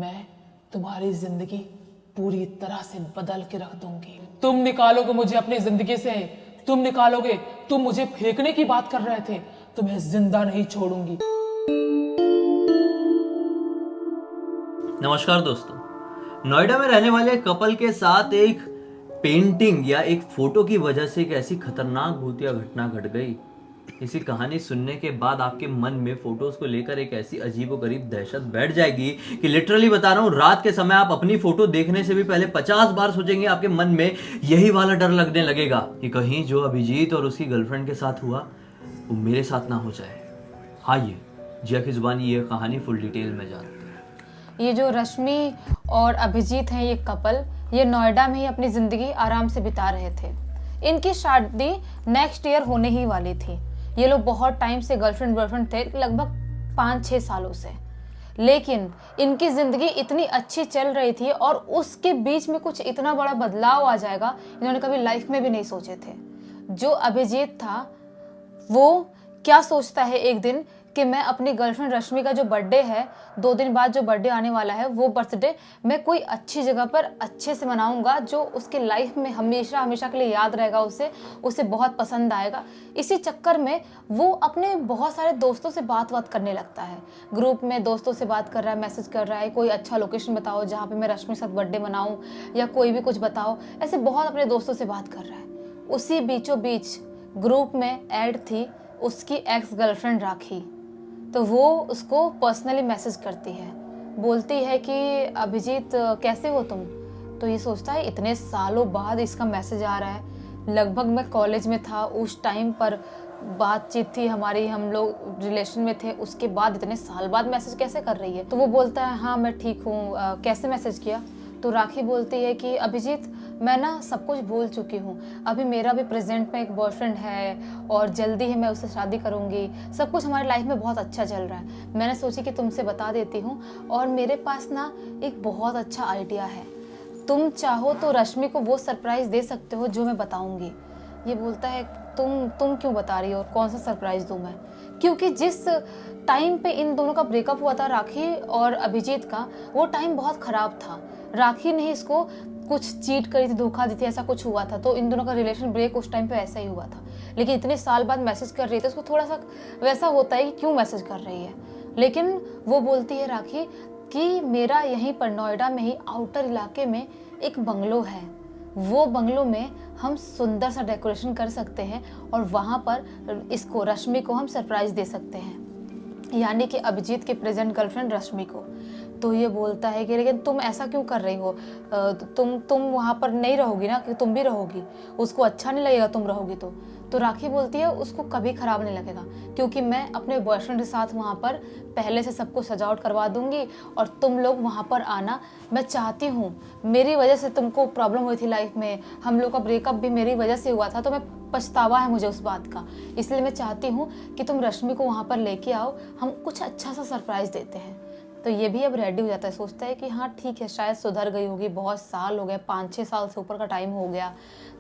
मैं तुम्हारी जिंदगी पूरी तरह से बदल के रख दूंगी। तुम निकालोगे मुझे अपनी जिंदगी से, तुम निकालोगे। तुम मुझे फेंकने की बात कर रहे थे, तुम्हें जिंदा नहीं छोड़ूंगी। नमस्कार दोस्तों। नोएडा में रहने वाले कपल के साथ एक पेंटिंग या एक फोटो की वजह से एक ऐसी खतरनाक भूतिया घटना घट गई। इसी कहानी सुनने के बाद आपके मन में फोटोज को लेकर एक ऐसी अजीबोगरीब दहशत बैठ जाएगी कि लिटरली बता रहा हूं, रात के समय आप अपनी फोटो देखने से भी पहले 50 बार सोचेंगे। आपके मन में यही वाला डर लगने लगेगा कि कहीं जो अभिजीत और उसकी गर्लफ्रेंड के साथ हुआ वो मेरे साथ ना हो जाए। आइए जिया की जुबानी ये कहानी फुल डिटेल में जानते हैं। ये जो रश्मि और अभिजीत हैं, ये कपल, ये नोएडा में ही अपनी ज़िंदगी आराम से बिता रहे थे। इनकी शादी नेक्स्ट ईयर होने ही वाली थी। ये लोग बहुत टाइम से गर्लफ्रेंड बॉयफ्रेंड थे, लगभग 5-6 सालों से। लेकिन इनकी ज़िंदगी इतनी अच्छी चल रही थी और उसके बीच में कुछ इतना बड़ा बदलाव आ जाएगा, इन्होंने कभी लाइफ में भी नहीं सोचे थे। जो अभिजीत था वो क्या सोचता है एक दिन कि मैं अपनी गर्लफ्रेंड रश्मि का जो बर्थडे है, 2 दिन बाद जो बर्थडे आने वाला है, वो बर्थडे मैं कोई अच्छी जगह पर अच्छे से मनाऊंगा, जो उसके लाइफ में हमेशा हमेशा के लिए याद रहेगा, उसे बहुत पसंद आएगा। इसी चक्कर में वो अपने बहुत सारे दोस्तों से बात करने लगता है। ग्रुप में दोस्तों से बात कर रहा है, मैसेज कर रहा है, कोई अच्छा लोकेशन बताओ जहाँ पर मैं रश्मि के साथ बर्थडे मनाऊँ, या कोई भी कुछ बताओ। ऐसे बहुत अपने दोस्तों से बात कर रहा है। उसी बीचों बीच ग्रुप में ऐड थी उसकी एक्स गर्लफ्रेंड राखी। तो वो उसको पर्सनली मैसेज करती है, बोलती है कि अभिजीत कैसे हो तुम। तो ये सोचता है इतने सालों बाद इसका मैसेज आ रहा है। लगभग मैं कॉलेज में था उस टाइम पर, बातचीत थी हमारी, हम लोग रिलेशन में थे, उसके बाद इतने साल बाद मैसेज कैसे कर रही है। तो वो बोलता है हाँ मैं ठीक हूँ, कैसे मैसेज किया। तो राखी बोलती है कि अभिजीत मैं ना सब कुछ भूल चुकी हूँ, अभी मेरा भी प्रेजेंट में एक बॉयफ्रेंड है और जल्दी ही मैं उससे शादी करूँगी, सब कुछ हमारी लाइफ में बहुत अच्छा चल रहा है। मैंने सोची कि तुमसे बता देती हूँ, और मेरे पास ना एक बहुत अच्छा आइडिया है, तुम चाहो तो रश्मि को वो सरप्राइज़ दे सकते हो जो मैं बताऊँगी। ये बोलता है तुम क्यों बता रही हो, कौन सा सरप्राइज़ दूँ मैं। क्योंकि जिस टाइम पे इन दोनों का ब्रेकअप हुआ था राखी और अभिजीत का, वो टाइम बहुत ख़राब था। राखी ने इसको कुछ चीट करी थी, धोखा दी थी, ऐसा कुछ हुआ था। तो इन दोनों का रिलेशन ब्रेक उस टाइम पे ऐसा ही हुआ था। लेकिन इतने साल बाद मैसेज कर रही थी, उसको थोड़ा सा वैसा होता है कि क्यों मैसेज कर रही है। लेकिन वो बोलती है राखी कि मेरा यहीं पर नोएडा में ही आउटर इलाके में एक बंगलो है, वो बंगलो में हम सुंदर सा डेकोरेशन कर सकते हैं और वहाँ पर इसको रश्मि को हम सरप्राइज़ दे सकते हैं, यानी कि अभिजीत की प्रेजेंट गर्लफ्रेंड रश्मि को। तो ये बोलता है कि लेकिन तुम ऐसा क्यों कर रही हो, तुम वहाँ पर नहीं रहोगी ना, कि तुम भी रहोगी, उसको अच्छा नहीं लगेगा तुम रहोगी तो राखी बोलती है उसको कभी ख़राब नहीं लगेगा, क्योंकि मैं अपने बॉयफ्रेंड के साथ वहाँ पर पहले से सबको सजावट करवा दूँगी और तुम लोग वहाँ पर आना। मैं चाहती हूँ, मेरी वजह से तुमको प्रॉब्लम हुई थी लाइफ में, हम लोग का ब्रेकअप भी मेरी वजह से हुआ था, तो मैं पछतावा है मुझे उस बात का, इसलिए मैं चाहती हूँ कि तुम रश्मि को वहाँ पर लेके आओ, हम कुछ अच्छा सा सरप्राइज़ देते हैं। तो ये भी अब रेडी हो जाता है, सोचता है कि हाँ ठीक है, शायद सुधर गई होगी, बहुत साल हो गए, 5-6 साल से ऊपर का टाइम हो गया,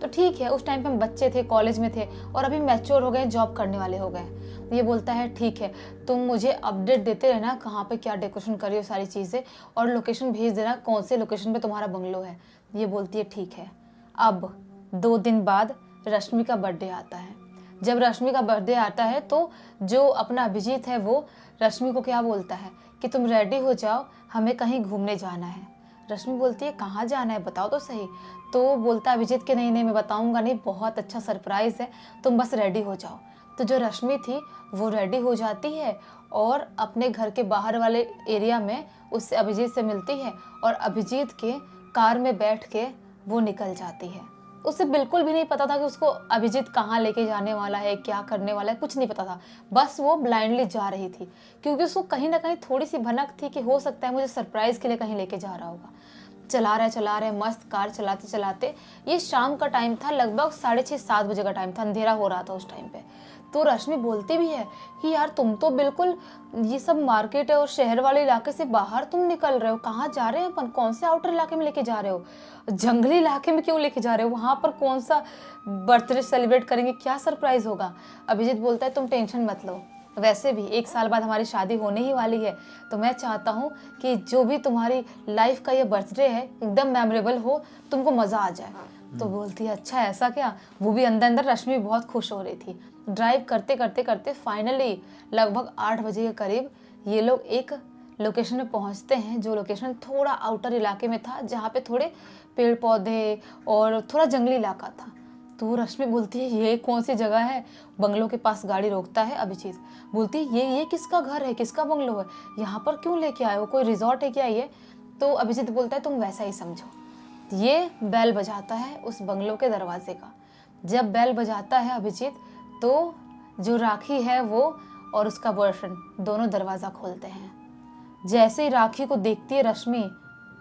तो ठीक है। उस टाइम पे हम बच्चे थे, कॉलेज में थे, और अभी मैच्योर हो गए, जॉब करने वाले हो गए। ये बोलता है ठीक है, तुम मुझे अपडेट देते रहना कहाँ पे क्या डेकोरेशन करी हो, सारी चीज़ें, और लोकेशन भेज देना कौन से लोकेशन पे तुम्हारा बंगलो है। ये बोलती है ठीक है। अब 2 दिन बाद रश्मि का बर्थडे आता है। जब रश्मि का बर्थडे आता है तो जो अपना अभिजीत है वो रश्मि को क्या बोलता है कि तुम रेडी हो जाओ, हमें कहीं घूमने जाना है। रश्मि बोलती है कहाँ जाना है, बताओ तो सही। तो बोलता है अभिजीत कि नहीं मैं बताऊँगा नहीं, बहुत अच्छा सरप्राइज़ है, तुम बस रेडी हो जाओ। तो जो रश्मि थी वो रेडी हो जाती है और अपने घर के बाहर वाले एरिया में उससे अभिजीत से मिलती है, और अभिजीत के कार में बैठ के वो निकल जाती है। उसे बिल्कुल भी नहीं पता था कि उसको अभिजीत कहाँ लेके जाने वाला है, क्या करने वाला है, कुछ नहीं पता था। बस वो ब्लाइंडली जा रही थी, क्योंकि उसको कहीं ना कहीं थोड़ी सी भनक थी कि हो सकता है मुझे सरप्राइज़ के लिए कहीं लेके जा रहा होगा। चला रहे मस्त कार चलाते चलाते, ये शाम का टाइम था, लगभग 6:30-7 बजे का टाइम था, अंधेरा हो रहा था उस टाइम पे। तो रश्मि बोलती भी है कि यार तुम तो बिल्कुल ये सब मार्केट है और शहर वाले इलाके से बाहर तुम निकल रहे हो, कहाँ जा रहे हैं अपन, कौन से आउटर इलाके में लेके जा रहे हो, जंगली इलाके में क्यों लेके जा रहे हो, वहाँ पर कौन सा बर्थडे सेलिब्रेट करेंगे, क्या सरप्राइज होगा। अभिजीत बोलता है तुम टेंशन मत लो, वैसे भी 1 साल बाद हमारी शादी होने ही वाली है, तो मैं चाहता हूँ कि जो भी तुम्हारी लाइफ का ये बर्थडे है एकदम मेमोरेबल हो, तुमको मज़ा आ जाए। तो बोलती है अच्छा ऐसा क्या। वो भी अंदर अंदर रश्मि बहुत खुश हो रही थी। ड्राइव करते करते करते फाइनली लगभग 8 बजे के करीब ये लोग एक लोकेशन में पहुंचते हैं, जो लोकेशन थोड़ा आउटर इलाके में था, जहाँ पे थोड़े पेड़ पौधे और थोड़ा जंगली इलाका था। तो रश्मि बोलती है ये कौन सी जगह है। बंगलों के पास गाड़ी रोकता है अभिजीत, बोलती है ये किसका घर है, किसका बंगलो है, यहाँ पर क्यों लेके आए हो, कोई रिजॉर्ट है क्या ये। तो अभिजीत बोलता है तुम वैसा ही समझो। ये बेल बजाता है उस बंगलो के दरवाजे का। जब बेल बजाता है अभिजीत, तो जो राखी है वो और उसका बॉयफ्रेंड दोनों दरवाज़ा खोलते हैं। जैसे ही राखी को देखती है रश्मि,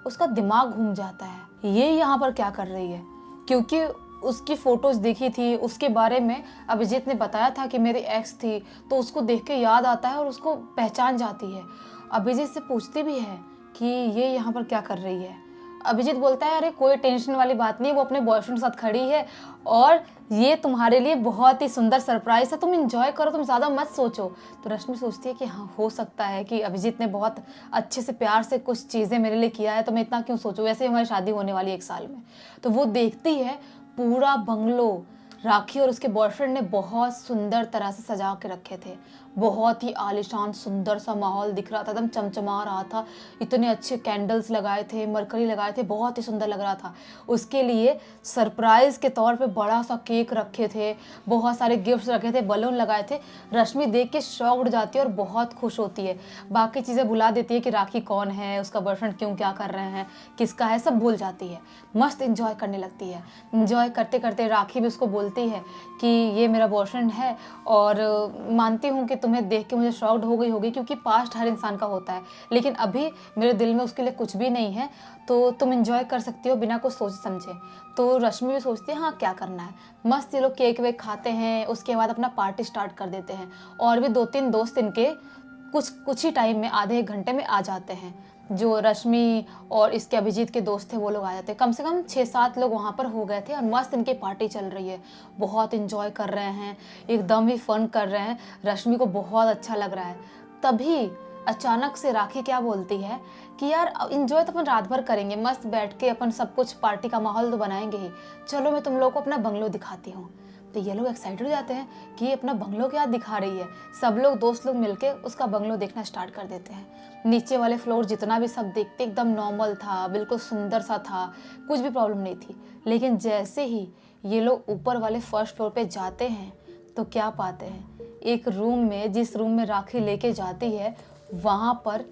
उसका दिमाग घूम जाता है, ये यहाँ पर क्या कर रही है। क्योंकि उसकी फोटोज देखी थी, उसके बारे में अभिजीत ने बताया था कि मेरी एक्स थी, तो उसको देख के याद आता है और उसको पहचान जाती है। अभिजीत से पूछती भी है कि ये यहाँ पर क्या कर रही है। अभिजीत बोलता है अरे कोई टेंशन वाली बात नहीं, वो अपने बॉयफ्रेंड के साथ खड़ी है और ये तुम्हारे लिए बहुत ही सुंदर सरप्राइज है, तुम इंजॉय करो, तुम ज़्यादा मत सोचो। तो रश्मि सोचती है कि हाँ हो सकता है कि अभिजीत ने बहुत अच्छे से प्यार से कुछ चीज़ें मेरे लिए किया है, तो मैं इतना क्यों सोचूं, वैसे ही हमारी शादी होने वाली 1 साल में। तो वो देखती है पूरा बंगलो राखी और उसके बॉयफ्रेंड ने बहुत सुंदर तरह से सजा के रखे थे। बहुत ही आलीशान सुंदर सा माहौल दिख रहा था, एकदम चमचमा रहा था। इतने अच्छे कैंडल्स लगाए थे, मरकरी लगाए थे, बहुत ही सुंदर लग रहा था। उसके लिए सरप्राइज के तौर पे बड़ा सा केक रखे थे, बहुत सारे गिफ्ट्स रखे थे, बलून लगाए थे। रश्मि देख के शॉक्ड जाती है और बहुत खुश होती है। बाकी चीज़ें भुला देती है कि राखी कौन है, उसका बॉयफ्रेंड क्यों क्या कर रहे हैं, किसका है, सब भूल जाती है। मस्त इंजॉय करने लगती है। इंजॉय करते करते राखी भी उसको बोलती है कि ये मेरा बॉयफ्रेंड है और मानती हूँ कि तुम्हें देख के मुझे शॉक्ड हो गई होगी, क्योंकि पास्ट हर इंसान का होता है, लेकिन अभी मेरे दिल में उसके लिए कुछ भी नहीं है, तो तुम इंजॉय कर सकती हो बिना कुछ सोच समझे। तो रश्मि भी सोचती है हाँ क्या करना है। मस्त ये लोग केक वेक खाते हैं, उसके बाद अपना पार्टी स्टार्ट कर देते हैं। और भी 2-3 दोस्त इनके कुछ ही टाइम में, आधे 1 घंटे में आ जाते हैं। जो रश्मि और इसके अभिजीत के दोस्त थे वो लोग आ जाते हैं। कम से कम 6-7 लोग वहाँ पर हो गए थे और मस्त इनकी पार्टी चल रही है, बहुत इंजॉय कर रहे हैं, एकदम ही फन कर रहे हैं। रश्मि को बहुत अच्छा लग रहा है। तभी अचानक से राखी क्या बोलती है कि यार इंजॉय तो अपन रात भर करेंगे, मस्त बैठ के अपन सब कुछ पार्टी का माहौल तो बनाएंगे ही, चलो मैं तुम लोगों को अपना बंगलो दिखाती हूँ। तो ये लोग एक्साइटेड हो जाते हैं कि ये अपना बंगलो क्या दिखा रही है। सब लोग दोस्त लोग मिलके उसका बंगलो देखना स्टार्ट कर देते हैं। नीचे वाले फ्लोर जितना भी सब देखते एकदम नॉर्मल था, बिल्कुल सुंदर सा था, कुछ भी प्रॉब्लम नहीं थी। लेकिन जैसे ही ये लोग ऊपर वाले फर्स्ट फ्लोर पे जाते हैं तो क्या पाते हैं, एक रूम में, जिस रूम में राखी लेके जाती है, वहाँ पर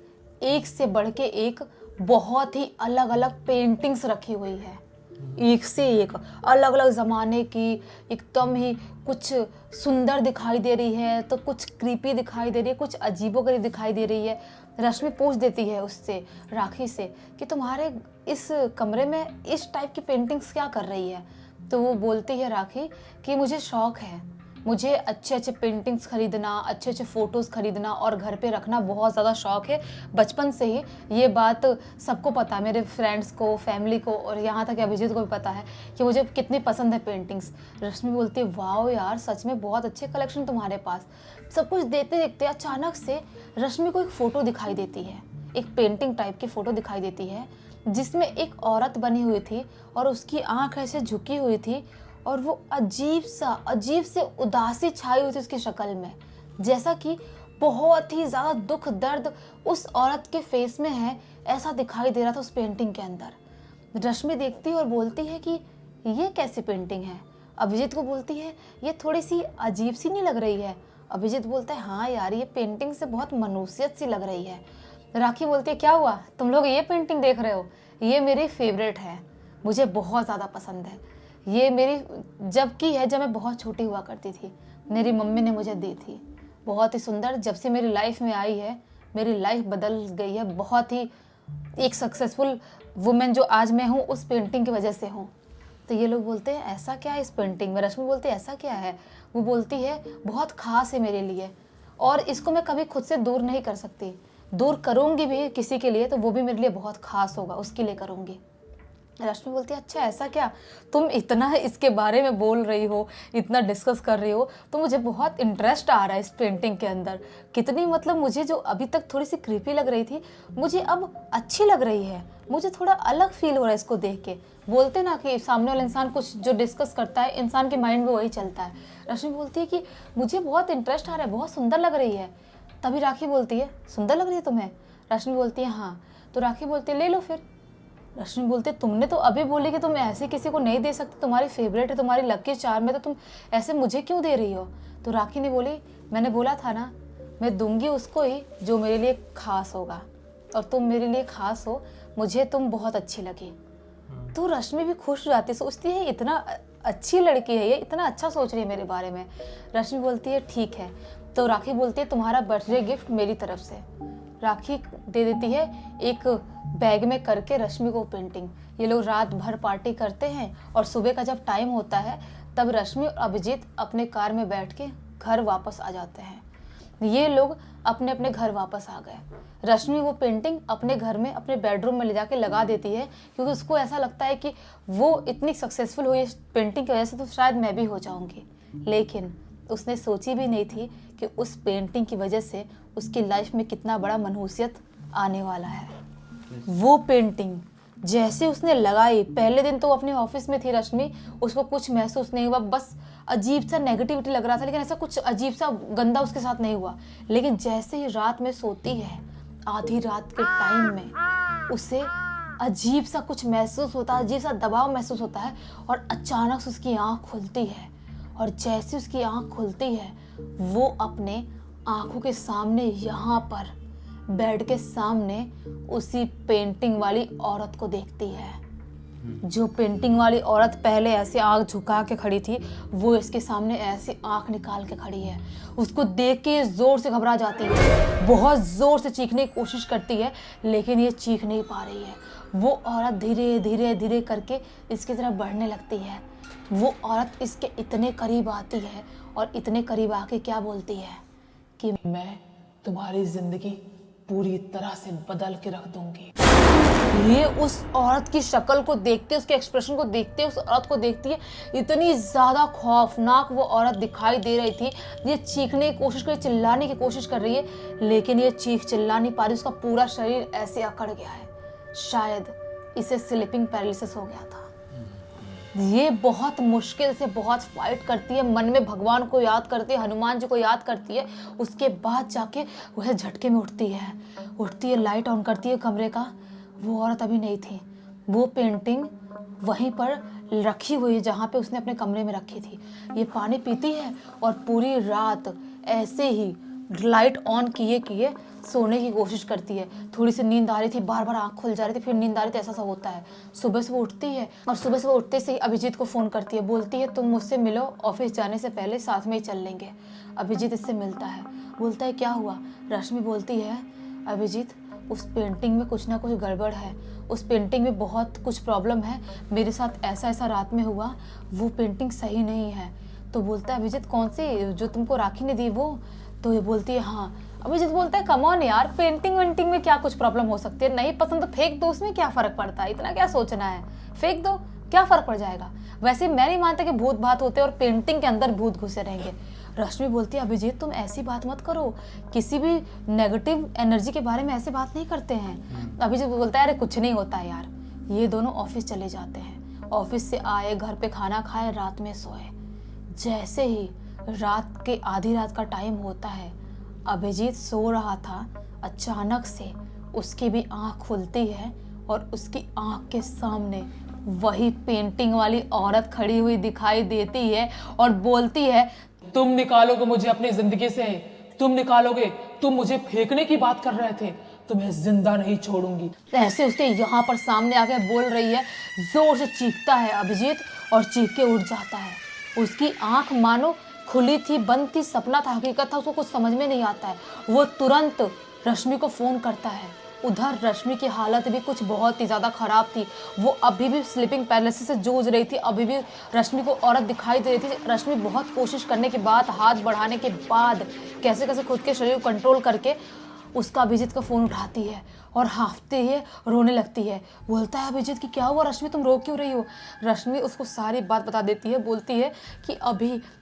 एक से बढ़ के एक बहुत ही अलग अलग पेंटिंग्स रखी हुई है। एक से एक अलग अलग ज़माने की, एकदम ही कुछ सुंदर दिखाई दे रही है तो कुछ क्रीपी दिखाई दे रही है, कुछ अजीबोगरीब दिखाई दे रही है। रश्मि पूछ देती है उससे, राखी से, कि तुम्हारे इस कमरे में इस टाइप की पेंटिंग्स क्या कर रही है। तो वो बोलती है राखी कि मुझे शौक़ है, मुझे अच्छे अच्छे पेंटिंग्स खरीदना, अच्छे अच्छे फ़ोटोज़ खरीदना और घर पे रखना बहुत ज़्यादा शौक़ है बचपन से ही। ये बात सबको पता है, मेरे फ्रेंड्स को, फैमिली को और यहाँ तक अभिजीत को भी पता है कि मुझे कितनी पसंद है पेंटिंग्स। रश्मि बोलती है वाओ यार, सच में बहुत अच्छे कलेक्शन तुम्हारे पास। सब कुछ देखते देखते अचानक से रश्मि को एक फ़ोटो दिखाई देती है, एक पेंटिंग टाइप की फ़ोटो दिखाई देती है, जिसमें एक औरत बनी हुई थी और उसकी आँख ऐसे झुकी हुई थी और वो अजीब से उदासी छाई हुई थी उसकी शक्ल में, जैसा कि बहुत ही ज़्यादा दुख दर्द उस औरत के फेस में है, ऐसा दिखाई दे रहा था उस पेंटिंग के अंदर। रश्मि देखती और बोलती है कि ये कैसी पेंटिंग है। अभिजीत को बोलती है ये थोड़ी सी अजीब सी नहीं लग रही है। अभिजीत बोलता है हाँ यार, ये पेंटिंग से बहुत मनुष्यत सी लग रही है। राखी बोलती है क्या हुआ, तुम लोग ये पेंटिंग देख रहे हो, ये मेरी फेवरेट है, मुझे बहुत ज़्यादा पसंद है। ये मेरी जब की है, जब मैं बहुत छोटी हुआ करती थी, मेरी मम्मी ने मुझे दी थी, बहुत ही सुंदर। जब से मेरी लाइफ में आई है, मेरी लाइफ बदल गई है, बहुत ही एक सक्सेसफुल वुमेन जो आज मैं हूँ उस पेंटिंग की वजह से हूँ। तो ये लोग बोलते हैं ऐसा क्या है इस पेंटिंग में। रश्मि बोलती है ऐसा क्या है। वो बोलती है बहुत ख़ास है मेरे लिए और इसको मैं कभी खुद से दूर नहीं कर सकती, दूर करूँगी भी किसी के लिए तो वो भी मेरे लिए बहुत ख़ास होगा, उसके लिए करूँगी। रश्मि बोलती है अच्छा ऐसा क्या, तुम इतना इसके बारे में बोल रही हो, इतना डिस्कस कर रही हो, तो मुझे बहुत इंटरेस्ट आ रहा है इस पेंटिंग के अंदर। कितनी मतलब मुझे जो अभी तक थोड़ी सी क्रीपी लग रही थी, मुझे अब अच्छी लग रही है, मुझे थोड़ा अलग फील हो रहा है इसको देख के। बोलते ना कि सामने वाला इंसान कुछ जो डिस्कस करता है, इंसान के माइंड में वही चलता है। रश्मि बोलती है कि मुझे बहुत इंटरेस्ट आ रहा है, बहुत सुंदर लग रही है। तभी राखी बोलती है सुंदर लग रही है तुम्हें? रश्मि बोलती है हाँ। तो राखी बोलती है ले लो फिर। रश्मि बोलती है तुमने तो अभी बोली कि तुम ऐसे किसी को नहीं दे सकती, तुम्हारी फेवरेट है, तुम्हारी लकी चार्म है, तो तुम ऐसे मुझे क्यों दे रही हो? तो राखी ने बोली मैंने बोला था ना, मैं दूंगी उसको ही जो मेरे लिए खास होगा, और तुम मेरे लिए खास हो, मुझे तुम बहुत अच्छी लगी। तो रश्मि भी खुश हो जाती है, सोचती है इतना अच्छी लड़की है ये, इतना अच्छा सोच रही है मेरे बारे में। रश्मि बोलती है ठीक है। तो राखी बोलती है तुम्हारा बर्थडे गिफ्ट मेरी तरफ से। राखी दे देती है एक बैग में करके रश्मि को पेंटिंग। ये लोग रात भर पार्टी करते हैं और सुबह का जब टाइम होता है तब रश्मि और अभिजीत अपने कार में बैठ के घर वापस आ जाते हैं। ये लोग अपने अपने घर वापस आ गए। रश्मि वो पेंटिंग अपने घर में अपने बेडरूम में ले जाके लगा देती है, क्योंकि उसको ऐसा लगता है कि वो इतनी सक्सेसफुल हुई इस पेंटिंग की वजह से, तो शायद मैं भी हो जाऊंगी। लेकिन उसने सोची भी नहीं थी कि उस पेंटिंग की वजह से उसकी लाइफ में कितना बड़ा मनहूसियत आने वाला है। वो पेंटिंग जैसे उसने लगाई, पहले दिन तो अपने ऑफिस में थी रश्मि, उसको कुछ महसूस नहीं हुआ, बस अजीब सा नेगेटिविटी लग रहा था, लेकिन ऐसा कुछ अजीब सा गंदा उसके साथ नहीं हुआ। लेकिन जैसे ही रात में सोती है, आधी रात के टाइम में उसे अजीब सा कुछ महसूस होता है, अजीब सा दबाव महसूस होता है, और अचानक से उसकी आँख खुलती है। और जैसे उसकी आँख खुलती है, वो अपने आँखों के सामने यहाँ पर बेड के सामने उसी पेंटिंग वाली औरत को देखती है। जो पेंटिंग वाली औरत पहले ऐसे आँख झुका के खड़ी थी, वो इसके सामने ऐसे आँख निकाल के खड़ी है। उसको देख के जोर से घबरा जाती है, बहुत जोर से चीखने की कोशिश करती है, लेकिन ये चीख नहीं पा रही है। वो औरत धीरे धीरे धीरे करके इसकी तरफ बढ़ने लगती है। वो औरत इसके इतने करीब आती है और इतने करीब आके क्या बोलती है कि मैं तुम्हारी जिंदगी पूरी तरह से बदल के रख दूंगी। ये उस औरत की शक्ल को देखते, उसके एक्सप्रेशन को देखते, उस औरत को देखती है, इतनी ज़्यादा खौफनाक वो औरत दिखाई दे रही थी। ये चीखने की कोशिश कर रही, चिल्लाने की कोशिश कर रही है, लेकिन ये चीख चिल्ला नहीं पा रही। उसका पूरा शरीर ऐसे अकड़ गया है, शायद इसे स्लीपिंग पैरालिसिस हो गया था। ये बहुत मुश्किल से बहुत फाइट करती है, मन में भगवान को याद करती है, हनुमान जी को याद करती है। उसके बाद जाके वह झटके में उठती है, लाइट ऑन करती है कमरे का। वो औरत अभी नहीं थी, वो पेंटिंग वहीं पर रखी हुई है जहाँ पे उसने अपने कमरे में रखी थी। ये पानी पीती है और पूरी रात ऐसे ही लाइट ऑन किए सोने की कोशिश करती है। थोड़ी सी नींद आ रही थी, बार बार आँख खुल जा रही थी, फिर नींद आ रही थी, ऐसा सब होता है। सुबह से वो उठती है और सुबह से वो उठते से ही अभिजीत को फ़ोन करती है, बोलती है तुम मुझसे मिलो, ऑफिस जाने से पहले साथ में ही चल लेंगे। अभिजीत इससे मिलता है, बोलता है क्या हुआ? रश्मि बोलती है अभिजीत उस पेंटिंग में कुछ ना कुछ गड़बड़ है, उस पेंटिंग में बहुत कुछ प्रॉब्लम है, मेरे साथ ऐसा ऐसा रात में हुआ, वो पेंटिंग सही नहीं है। तो बोलता है अभिजीत कौन सी, जो तुमको राखी ने दी वो? तो ये बोलती है हाँ। अभिजीत बोलता है कम ऑन यार, पेंटिंग वेंटिंग में क्या कुछ प्रॉब्लम हो सकती है, नहीं पसंद तो फेंक दो, उसमें क्या फ़र्क पड़ता है, इतना क्या सोचना है, फेंक दो, क्या फ़र्क पड़ जाएगा। वैसे मैं नहीं मानता कि भूत भात होते और पेंटिंग के अंदर भूत घुसे रहेंगे। रश्मि बोलती है अभिजीत तुम ऐसी बात मत करो, किसी भी नेगेटिव एनर्जी के बारे में ऐसे बात नहीं करते हैं। अभिजीत बोलता है अरे कुछ नहीं होता है यार। ये दोनों ऑफिस चले जाते हैं, ऑफिस से आए, घर पे खाना खाए, रात में सोए। जैसे ही रात के आधी रात का टाइम होता है, अभिजीत सो रहा था, अचानक से उसकी भी आँख खुलती है और उसकी आँख के सामने वही पेंटिंग वाली औरत खड़ी हुई दिखाई देती है और बोलती है तुम निकालोगे मुझे अपनी जिंदगी से, तुम निकालोगे, तुम मुझे फेंकने की बात कर रहे थे, तुम्हें जिंदा नहीं छोड़ूंगी। ऐसे उसके यहाँ पर सामने आके बोल रही है, जोर से चीखता है अभिजीत और चीख के उठ जाता है। उसकी आंख मानो खुली थी, बंद थी, सपना था, हकीकत था, उसको कुछ समझ में नहीं आता है। वो तुरंत रश्मि को फ़ोन करता है। उधर रश्मि की हालत भी कुछ बहुत ही ज़्यादा ख़राब थी, वो अभी भी स्लीपिंग पैरालिसिस से जूझ रही थी, अभी भी रश्मि को औरत दिखाई दे रही थी। रश्मि बहुत कोशिश करने के बाद, हाथ बढ़ाने के बाद, कैसे कैसे खुद के शरीर को कंट्रोल करके उसका अभिजीत का फ़ोन उठाती है और हाँफते ही रोने लगती है। बोलता है अभिजीत कि क्या हुआ रश्मि, तुम रो क्यों रही हो? रश्मि उसको सारी बात बता देती है। बोलती है कि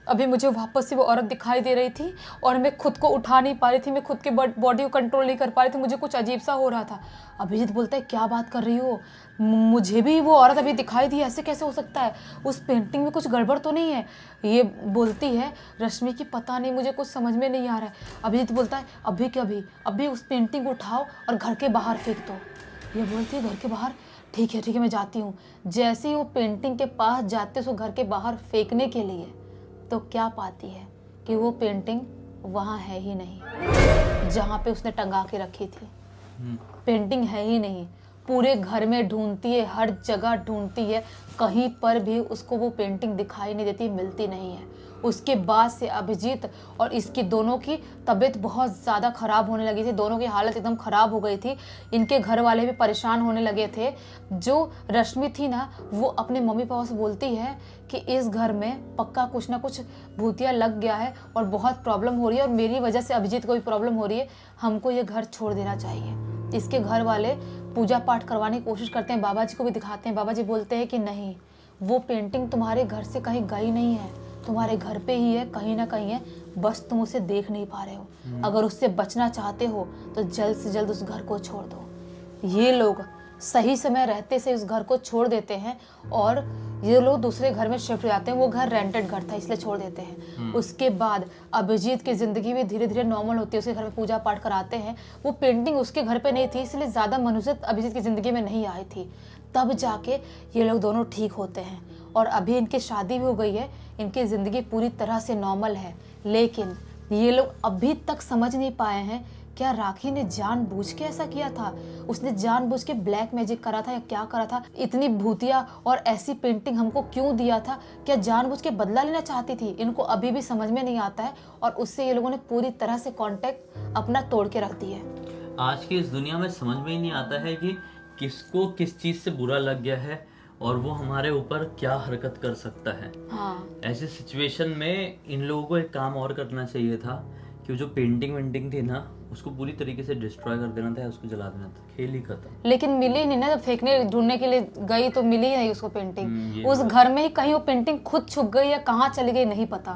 अभी मुझे वापस से वो औरत दिखाई दे रही थी और मैं खुद को उठा नहीं पा रही थी, मैं खुद के बॉडी को कंट्रोल नहीं कर पा रही थी, मुझे कुछ अजीब सा हो रहा था। अभिजीत बोलता है क्या बात कर रही हो, मुझे भी वो औरत अभी दिखाई दी, ऐसे कैसे हो सकता है? उस पेंटिंग में कुछ गड़बड़ तो नहीं है? ये बोलती है रश्मि की पता नहीं, मुझे कुछ समझ में नहीं आ रहा है। अभिजीत बोलता है अभी उस पेंटिंग को उठाओ और घर के बाहर फेंक दो। ये बोलती है घर के बाहर, ठीक है मैं जाती हूँ। जैसे ही वो पेंटिंग के पास जाते उसको घर के बाहर फेंकने के लिए, तो क्या पाती है कि वो पेंटिंग वहाँ है ही नहीं जहाँ पे उसने टंगा के रखी थी। पेंटिंग है ही नहीं। पूरे घर में ढूंढती है, हर जगह ढूंढती है, कहीं पर भी उसको वो पेंटिंग दिखाई नहीं देती, मिलती नहीं है। उसके बाद से अभिजीत और इसकी दोनों की तबीयत बहुत ज़्यादा ख़राब होने लगी थी, दोनों की हालत एकदम ख़राब हो गई थी। इनके घर वाले भी परेशान होने लगे थे। जो रश्मि थी ना, वो अपने मम्मी पापा से बोलती है कि इस घर में पक्का कुछ ना कुछ भूतिया लग गया है और बहुत प्रॉब्लम हो रही है और मेरी वजह से अभिजीत को भी प्रॉब्लम हो रही है, हमको ये घर छोड़ देना चाहिए। इसके घर वाले पूजा पाठ करवाने की कोशिश करते हैं, बाबा जी को भी दिखाते हैं। बाबा जी बोलते हैं कि नहीं, वो पेंटिंग तुम्हारे घर से कहीं गई नहीं है, तुम्हारे घर पे ही है, कहीं ना कहीं है, बस तुम उसे देख नहीं पा रहे हो। अगर उससे बचना चाहते हो तो जल्द से जल्द उस घर को छोड़ दो। ये लोग सही समय रहते से उस घर को छोड़ देते हैं और ये लोग दूसरे घर में शिफ्ट हो जाते हैं। वो घर रेंटेड घर था इसलिए छोड़ देते हैं। उसके बाद अभिजीत की ज़िंदगी भी धीरे धीरे नॉर्मल होती है, उसके घर में पूजा पाठ कराते हैं। वो पेंटिंग उसके घर पे नहीं थी, इसलिए ज़्यादा मनुष्यत अभिजीत की ज़िंदगी में नहीं आई थी। तब जाके ये लोग दोनों ठीक होते हैं और अभी इनकी शादी भी हो गई है, इनकी ज़िंदगी पूरी तरह से नॉर्मल है। लेकिन ये लोग अभी तक समझ नहीं पाए हैं क्या राखी ने जानबूझ के ऐसा किया था, उसने जानबूझ के ब्लैक मैजिक करा था या क्या करा था? इतनी भूतिया और ऐसी पेंटिंग हमको क्यों दिया था? क्या जानबूझ के बदला लेना चाहती थी? इनको अभी भी समझ में नहीं आता है और उससे ये लोगों ने पूरी तरह से कांटेक्ट अपना तोड़ के रख दिया है। आज की इस दुनिया में समझ में ही नहीं आता है कि किसको किस चीज़ से बुरा लग गया है और वो हमारे ऊपर क्या हरकत कर सकता है। हाँ, ऐसे सिचुएशन में इन लोगों को एक काम और करना चाहिए था कि जो पेंटिंग वेंटिंग थी ना, उसको पूरी तरीके से डिस्ट्रॉय कर देना था, उसको जला देना था, खेल ही खत्म। लेकिन मिली नहीं ना, जब फेंकने ढूंढने के लिए गई तो मिली ही नहीं उसको पेंटिंग। ये उस घर में ही कहीं वो पेंटिंग खुद छुप गई या कहाँ चली गई नहीं पता।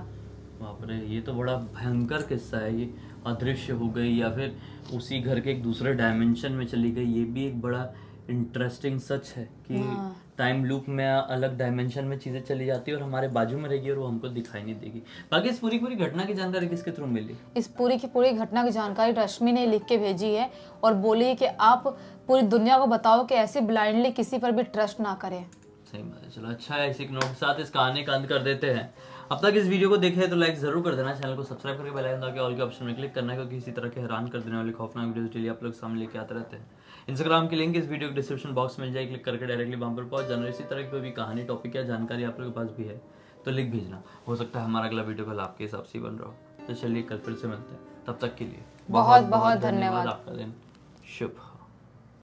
बाप रे, ये तो बड़ा भयंकर किस्सा है। ये अदृश्य हो गई या फिर उसी घर के एक दूसरे डायमेंशन में चली गई, ये भी एक बड़ा इंटरेस्टिंग सच है कि टाइम लूप में अलग डायमेंशन में चीजें चली जाती है और हमारे बाजू में रहेगी और वो हमको दिखाई नहीं देगी। बाकी इस पूरी घटना की जानकारी किसके थ्रू मिली? इस पूरी की पूरी घटना की जानकारी रश्मि ने लिख के भेजी है और बोली कि आप पूरी दुनिया को बताओ कि ऐसे ब्लाइंडली किसी पर भी ट्रस्ट ना करें। सही बात है। चलो अच्छा है, इसी नोट के साथ इस कहानी का अंत कर देते हैं। अब तक इस वीडियो को देखे तो लाइक जरूर कर देना, चैनल को सब्सक्राइब करके बेल आइकन दबा के ऑल के ऑप्शन में क्लिक करना है, क्योंकि इसी तरह के हैरान कर देने वाले खौफनाक वीडियोस डेली आप लोग सामने लेके आते रहते हैं। इंस्टाग्राम की लिंक इस वीडियो के डिस्क्रिप्शन बॉक्स में मिल जाएगी, क्लिक करके डायरेक्टली वहां पर पहुंच जाना। इसी तरह की कोई भी कहानी, टॉपिक या जानकारी आप लोगों के पास भी है तो लिख भेजना, हो सकता है हमारा अगला वीडियो कल आपके हिसाब से बन रहा हो। तो चलिए कल फिर से मिलते हैं, तब तक के लिए बहुत बहुत धन्यवाद। आपका दिन शुभ।